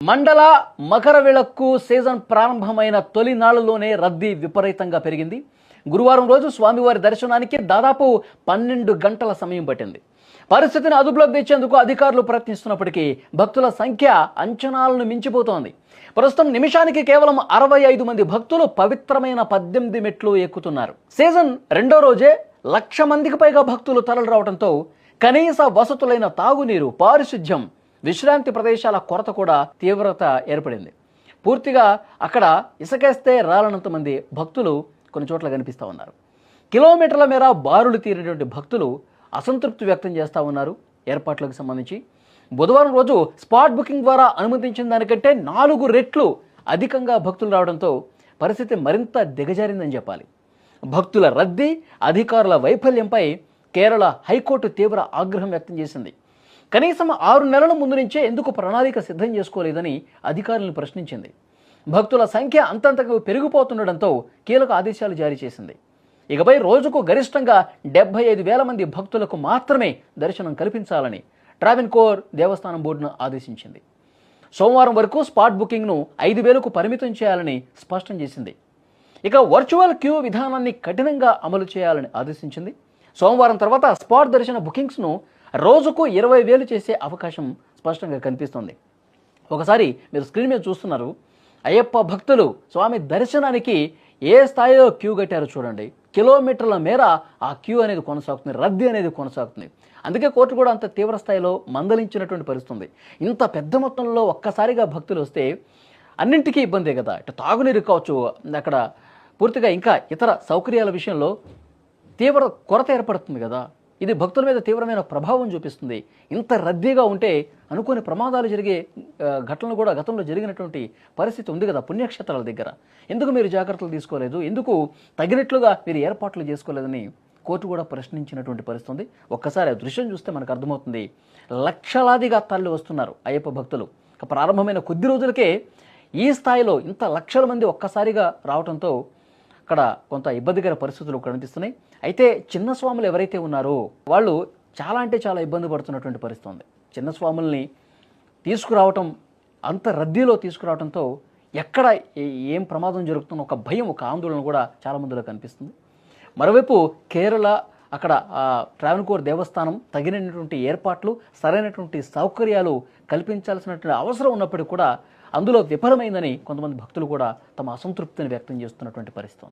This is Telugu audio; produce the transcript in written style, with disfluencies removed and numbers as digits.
మండల మకర విళక్కు సీజన్ ప్రారంభమైన తొలి నాళ్లలోనే రద్దీ విపరీతంగా పెరిగింది. గురువారం రోజు స్వామివారి దర్శనానికి దాదాపు 12 గంటల సమయం పట్టింది. పరిస్థితిని అదుపులోకి తెచ్చేందుకు అధికారులు ప్రయత్నిస్తున్నప్పటికీ భక్తుల సంఖ్య అంచనాలను మించిపోతోంది. ప్రస్తుతం నిమిషానికి కేవలం 65 మంది భక్తులు పవిత్రమైన 18 మెట్లు ఎక్కుతున్నారు. సీజన్ రెండో రోజే 1,00,000 మందికి పైగా భక్తులు తరలి రావడంతో కనీస వసతులైన తాగునీరు, పారిశుధ్యం, విశ్రాంతి ప్రదేశాల కొరత కూడా తీవ్రత ఏర్పడింది. పూర్తిగా అక్కడ ఇసుకేస్తే రాలనంత మంది భక్తులు కొన్ని చోట్ల కనిపిస్తూ ఉన్నారు. కిలోమీటర్ల మేర బారులు తీరినటువంటి భక్తులు అసంతృప్తి వ్యక్తం చేస్తూ ఉన్నారు. ఏర్పాట్లకు సంబంధించి బుధవారం రోజు స్పాట్ బుకింగ్ ద్వారా అనుమతించిన దానికంటే 4 రెట్లు అధికంగా భక్తులు రావడంతో పరిస్థితి మరింత దిగజారిందని చెప్పాలి. భక్తుల రద్దీ, అధికారుల వైఫల్యంపై కేరళ హైకోర్టు తీవ్ర ఆగ్రహం వ్యక్తం చేసింది. కనీసం 6 నెలల ముందు నుంచే ఎందుకు ప్రణాళిక సిద్ధం చేసుకోలేదని అధికారులను ప్రశ్నించింది. భక్తుల సంఖ్య అంతంతగా పెరిగిపోతుండటంతో కీలక ఆదేశాలు జారీ చేసింది. ఇకపై రోజుకు గరిష్టంగా 75,000 మంది భక్తులకు మాత్రమే దర్శనం కల్పించాలని ట్రావెన్కోర్ దేవస్థానం బోర్డును ఆదేశించింది. సోమవారం వరకు స్పాట్ బుకింగ్ను 5,000కు పరిమితం చేయాలని స్పష్టం చేసింది. ఇక వర్చువల్ క్యూ విధానాన్ని కఠినంగా అమలు చేయాలని ఆదేశించింది. సోమవారం తర్వాత స్పాట్ దర్శన బుకింగ్స్ను రోజుకు 20,000 చేసే అవకాశం స్పష్టంగా కనిపిస్తోంది. ఒకసారి మీరు స్క్రీన్ మీద చూస్తున్నారు. అయ్యప్ప భక్తులు స్వామి దర్శనానికి ఏ స్థాయిలో క్యూ కట్టారో చూడండి. కిలోమీటర్ల మేర ఆ క్యూ అనేది కొనసాగుతుంది, రద్దీ అనేది కొనసాగుతుంది. అందుకే కోర్టు కూడా అంత తీవ్ర స్థాయిలో మందలించినటువంటి పరిస్థితుంది. ఇంత పెద్ద మొత్తంలో ఒక్కసారిగా భక్తులు వస్తే అన్నింటికీ ఇబ్బందే కదా. ఇటు తాగునీరు కావచ్చు, అక్కడ పూర్తిగా ఇంకా ఇతర సౌకర్యాల విషయంలో తీవ్ర కొరత ఏర్పడుతుంది కదా. ఇది భక్తుల మీద తీవ్రమైన ప్రభావం చూపిస్తుంది. ఇంత రద్దీగా ఉంటే అనుకోని ప్రమాదాలు జరిగే ఘటనలు కూడా గతంలో జరిగినటువంటి పరిస్థితి ఉంది కదా పుణ్యక్షేత్రాల దగ్గర. ఎందుకు మీరు జాగ్రత్తలు తీసుకోలేదు, ఎందుకు తగినట్లుగా మీరు ఏర్పాట్లు చేసుకోలేదని కోర్టు కూడా ప్రశ్నించినటువంటి పరిస్థితి ఉంది. ఒక్కసారి ఆ దృశ్యం చూస్తే మనకు అర్థమవుతుంది. లక్షలాదిగా తరలి వస్తున్నారు అయ్యప్ప భక్తులు. ప్రారంభమైన కొద్ది రోజులకే ఈ స్థాయిలో ఇంత లక్షల మంది ఒక్కసారిగా రావడంతో అక్కడ కొంత ఇబ్బందికర పరిస్థితులు కనిపిస్తున్నాయి. అయితే చిన్న స్వాములు ఎవరైతే ఉన్నారో వాళ్ళు చాలా అంటే చాలా ఇబ్బంది పడుతున్నటువంటి పరిస్థితి ఉంది. చిన్న స్వాముల్ని తీసుకురావటం, అంత రద్దీలో తీసుకురావడంతో ఎక్కడ ఏం ప్రమాదం జరుగుతుందో ఒక భయం, ఒక ఆందోళన కూడా చాలా మందిలో కనిపిస్తుంది. మరోవైపు కేరళ అక్కడ ట్రావెన్కోర్ దేవస్థానం తగినటువంటి ఏర్పాట్లు, సరైనటువంటి సౌకర్యాలు కల్పించాల్సినటువంటి అవసరం ఉన్నప్పటికీ కూడా అందులో విఫలమైందని కొంతమంది భక్తులు కూడా తమ అసంతృప్తిని వ్యక్తం చేస్తున్నటువంటి పరిస్థితి.